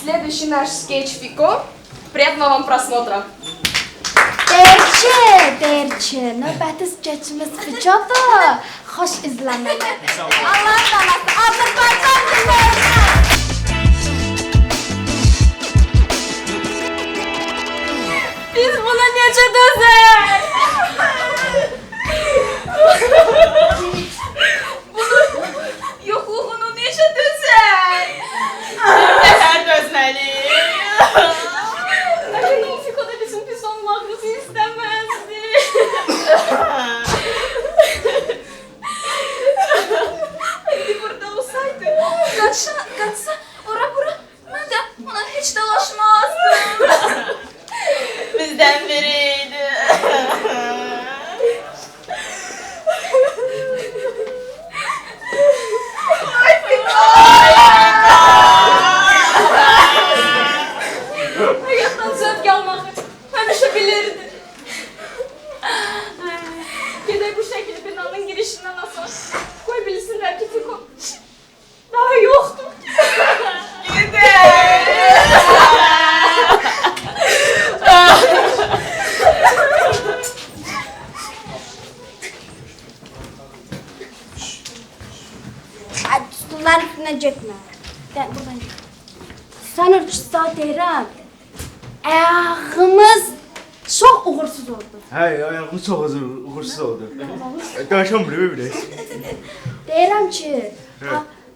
Следующий наш скетч Фико. Приятного вам просмотра. Derçi, növbəti skeçimiz Fikodur. Xoş izləmələr. Allah qalası, Azərbaycan dilləri. Biz buna necə dözək? Yoxluğunu necə dözək? Nəfər dözməliyik. Lakin Fiko da bizim pis olmağımızı istəməzdi. İndi burada olsaydı, qaçsa, ora bura, mən də ona heç dalaşmazdım. Bizdən biriydi. Ay Fiko! Hayatdan zövq almağı həmişə bilirdi. Gedək bu şəkili binanın girişindən asaq. Qoy bilsinlər ki, Fiko daha yoxdur. Gedək! Bunların üstüne getmə. Gəl, buradan get. Sən ölçüsü deyirəm. Ayağımız çox uğursuz oldu. Hey, ayağımız çok uğursuz oldu. Dövüşəm bir. Deyirəm ki,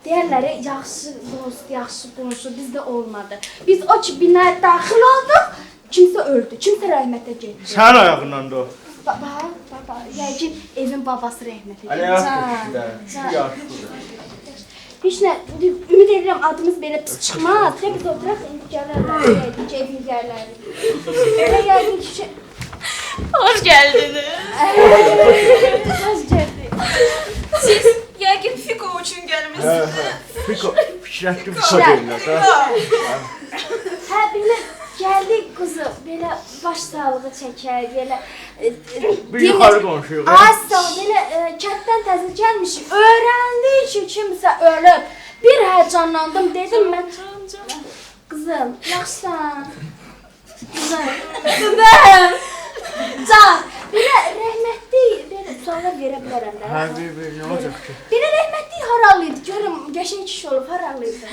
deyərləri yaxşı dost, yaxşı qonşu bizdə olmadı. Biz o ki binaya daxil olduq, kimsə öldü, kimsə rəhmətə getdi. Sənin ayağından da o. Baba, yəqin evin babası rəhmətə Hələ getdi. yaxşı. Heç nə, ümid edirəm adımız belə pis çıxmaz. Biz oturaq, indi gələrlər, yəqin ki, evin yerləri. Elə yəqin ki, Hoş geldiniz. Hoş gəldik. Siz yəqin Fiko üçün gəlmişsiniz. Fiko, fikrətli Fiko deyirlər da. Hə, belə gəldik qızım, belə baş sağlığı çəkək, belə... Bir yuxarı qonşuyuq. Asla, belə kənddən təzə gəlmişik, öyrəndik ki, kimsə ölüb. Bir həyəcanlandım, dedim mən... Qızım, yaxşısan. Qızım. Can, belə rəhmətli, belə suallar verə bilərəm də. Hə, bir, nə olacaq ki? Belə rəhmətli haralıydı, görüm, qəşəng kişi olub, haralıydı.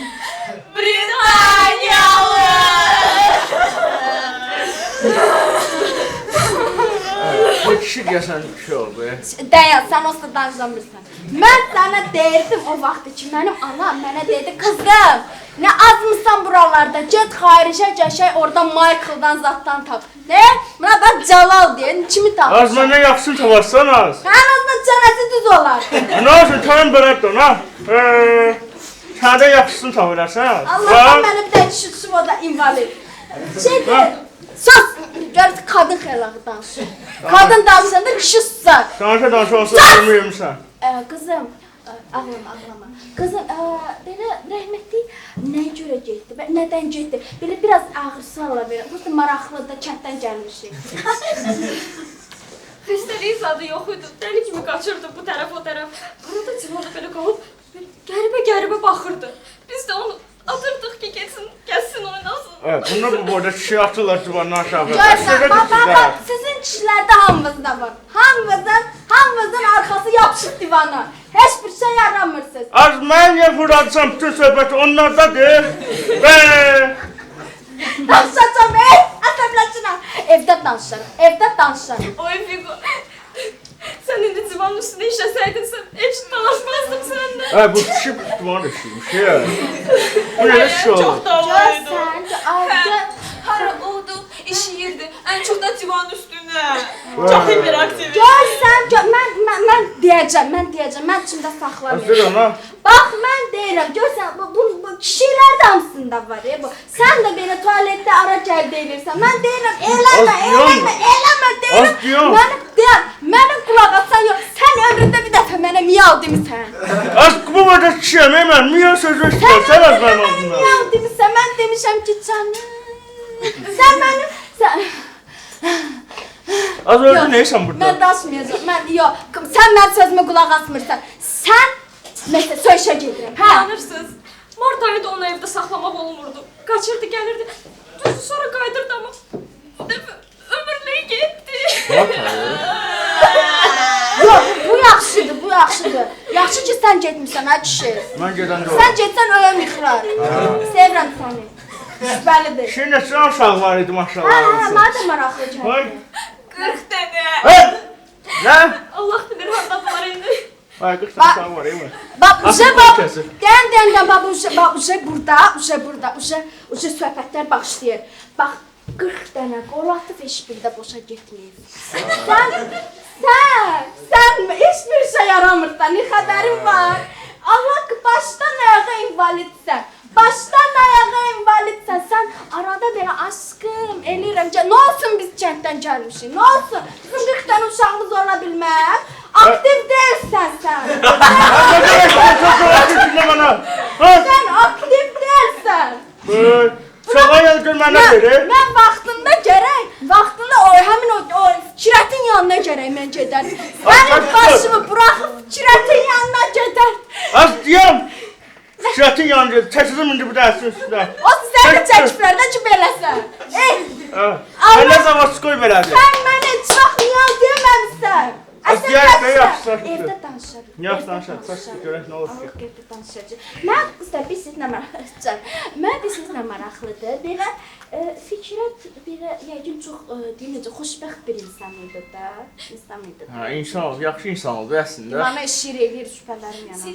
Britaniyalı! Bu kişi gəlsən kişi oldu. Dayan, sən o da danışamırsan. Mən sənə deyirdim o vaxtı ki, mənim anam mənə dedi, qızım, nə azmısan buralarda, get xaricə gəşək, orada Michael'dan zaddan tap. Ne? Buna da Calal deyə, kimi tapmışam? Az məndən yaxşını taparsan az. Ən azından cənəti düz olar. Nə olsun, tanım belədir, ha? Səndə yaxşısını tapırsan. Allah'tan mənim bir də kişi düşüb o da invalid. Şeydir, sus! Görürüz, kadın xeylağı danışır. Kadın danışanda kişi susar. Danışa olsa bilmirsən. Qızım, ağlama. Qızım, belə rəhmətli nəyə görə getdi, nədən getdi? Belə biraz ağır suallar verir. Burası maraqlıdır, kənddən gəlmişik. Xəstəliyi zadı yox idi. Dəli kimi qaçırdı bu tərəf, o tərəf. Burada civanda belə qalıb, qəribə baxırdı. Biz də onu atırdıq ki, gəlsin oynasın. Bunlar bu boyda kişi atırlar civarına aşağı. Görsən, bak, sizin kişilərdə hamımızda var. Hamımızın arxası yapışıb divana. Heç bir şey yaramırsınız. Az mən niyə fırladırsam bütün söhbəti onlardadır. Danışacağım, əsəbləşirəm. Evdə danışarım. Oy Fiko, sən indi divanın üstündə işləsəydin, sən heç dalaşmazdım səndən. Bu kişi divan işləymiş. Bu nə kişi olur? Çox dalaydı. Görsən, Hara oldu, işiyirdi. Ən çox da divanın üstünə. Çox hiperaktiv. görsən, mən deyəcəm, mən içimdə saxlamayacağım. Hazır ona. Bax, mən deyirəm, görsən, bu kişilər də hamısında var, bu. Sən də belə tualetdə ara gəl deyirsən. Mən deyirəm, eləmə, deyirəm. Mənim qulaq atsan yox, sən ömründə bir dəfə mənə miyav demisən. Az bu boyda kişiyəm, mən miyav sözü istəyirsən az mənim ağzımdan. Miyav demisən, mən demişəm ki, canım. Sən mənim, Az önce neysən burada? Mən daşmayacağım, sən mənim sözümə qulaq asmırsan. Sən, məsələn, söyüşə gedirəm, hə? Tanırsınız, Mart ayında onu evdə saxlamaq olmurdu. Qaçırdı, gəlirdi. Düzdür, sonra qaydırdı amma bir dəfə ömürlüyü getdi. Yox, bu yaxşıdır, bu yaxşıdır. Yaxşı ki sən getmirsən, hə kişi. Mən gedəndə o. Sən getsən öləm yıxırar. Sevirəm səni. Şübhəlidir. Şimdi neçə uşaq var idi maşallah. Mənə də maraqlı Vay. gəldi. 40 dənə. Hey! Ne? Allah bilir hardadılar indi. Ay 40 tane uşaq var, iyi mi? Bak, Asıl bak, kesir. den, bak, burada, söhbətlər başlayır. Bax, 40 dənə qol atıb heç biri də boşa getməyib. Sən heç bir şey yaramırsan, ne xəbərin var? Allah ki, başdan ayağa invalidsən. Başdan ayağa invalidsən. Sən arada belə aşkım, eləyirəm. Nə olsun biz kənddən gəlmişik, nə olsun? Bizim 40 dənə uşağımız ola bilməz. Aktiv deyilsən sən. Sən aktiv deyilsən. Uşağa yaz görmənə verir. Mən vaxtında gərək, həmin o Kirətin yanına gərək mən gedər. Mənim başımı buraxıb Kirətin yanına gedər. Az diyəm. Şirətin yanında çəkizim indi bu dərsin üstündə. O sizə də çəkiblərdə ki beləsən. Mən nə zaman skoy belədir? Sən mənə çox niyə deməmsən? Deyək də yaxşı. Evdə danışarıq. Yaxşı danışarıq. Saç görək nə olur ki. Allah evdə danışacaq. Mən qızlar bir sizlə maraqlıdır. Mən bir sizlə maraqlıdır. Belə Fikrət belə yəqin çox necə xoşbəxt bir insan idi də. Ha, insan oldu, yaxşı insan oldu əslində. Mənə şiir eləyir şübhələrim yana.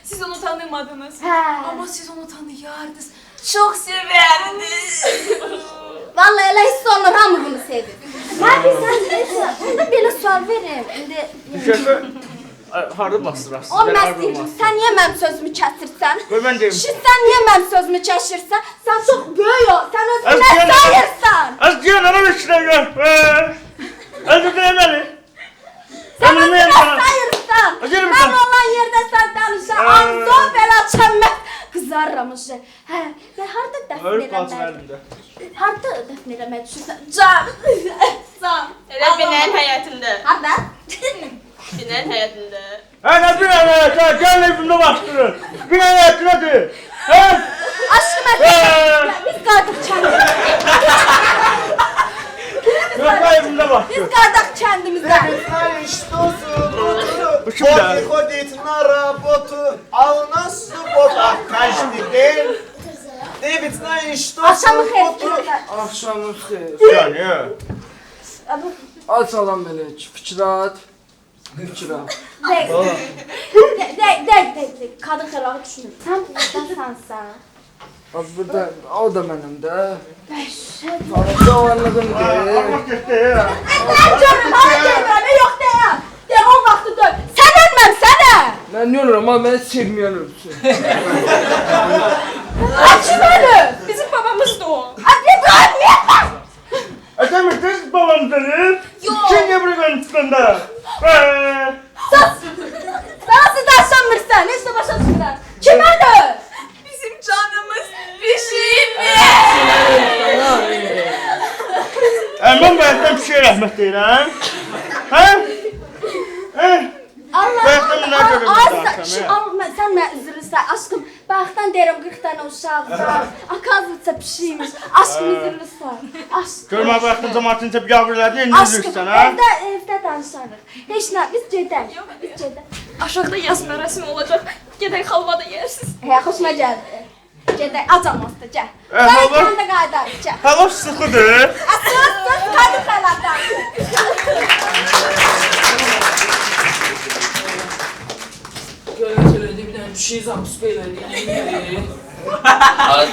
Siz onu tanımadınız. Hə. Amma siz onu tanıyardınız. Çox sevərdiniz. Vallahi elə hiss olunur, hamı bunu sevir. Mən bir sən onda belə sual verim. İndi Düşəsə, harada bastırarsın? o məsələ, sən niyə mənim sözümü kəsirsən? Qoy mən deyim. Sən niyə mənim sözümü kəşirsən? Sən çox böyük ol, sən özünə nə sayırsan? Az deyən ana bir gör. Az deməli. Sən özünə sayırsan. Mən olan yerdə sən danışan, anzo belə çəmmət qızarram işte. Hə, və harada dəfn Ölüb qalsın eləmək? əlində. Harada dəfn eləmək düşünsən? Can. Can. Elə binənin həyətində. Harada? Binənin həyətində. Hə, nə bir həyətə, gəl evimdə bastırın. Bir həyət nədir? Hə? Aşkım əfəm, biz qardıq kəndimizdə. Yoxda evimdə bastırın. Biz qardıq kəndimizdə. Что за Bu kimdə? ходит на работу, а у нас суббота каждый день. Ты ведь знаешь, что Akşamı xeyir. Axşamın xeyir. Yəni, Ay salam melek. Fikrət. Dəqiq. Qadın xəlağı düşünür. Sən buradasansan. Az burada o da mənim də. Bəşət. Cavanlığım deyil. Allah getdi ya. Sən görürüm, bana görürəm, yox deyəm. Deyəm, o vaxtı dön. Sən ölməm, sənə. Mən görürəm amma məni sevməyən ölsün. Kim ölür? Bizim babamız da o. Adli bırakmayın. Ədəmi düz babam dönüb. Yox. Kim niyə buraya qoyun üstündə? Sus. Nasıl daşlanmırsan? Heç də başa düşürəm. Kim ölür? Bizim canımız pişirdi. Mən bu həyətdən bir şey rəhmət deyirəm. Hə? Bayaqdan nə görürəm Sən mənə üzülürsən, aşkım. Bayaqdan deyirəm 40 dənə uşaq var. Akazlıca pişiymiş. Aşkım üzülürsən. Aşkım. Görmə bayaqdan cəmaatın tep yavrularını indi Aşkım, üzürsən, hə? evdə danışarıq. Heç nə, biz gedək. Biz gedək. Aşağıda yaz mərasimi olacaq. Gedək xalva da yersiz. Hə, xoşuma gəldi. Gedək, acamazdı, gəl. hava- Gəl, kəndə qaydarıq, gəl. Hava sıxıdır. Sus, hadi xəlatdan. Görəcəklər bir dənə pişik zapus belə eləyir. Ay,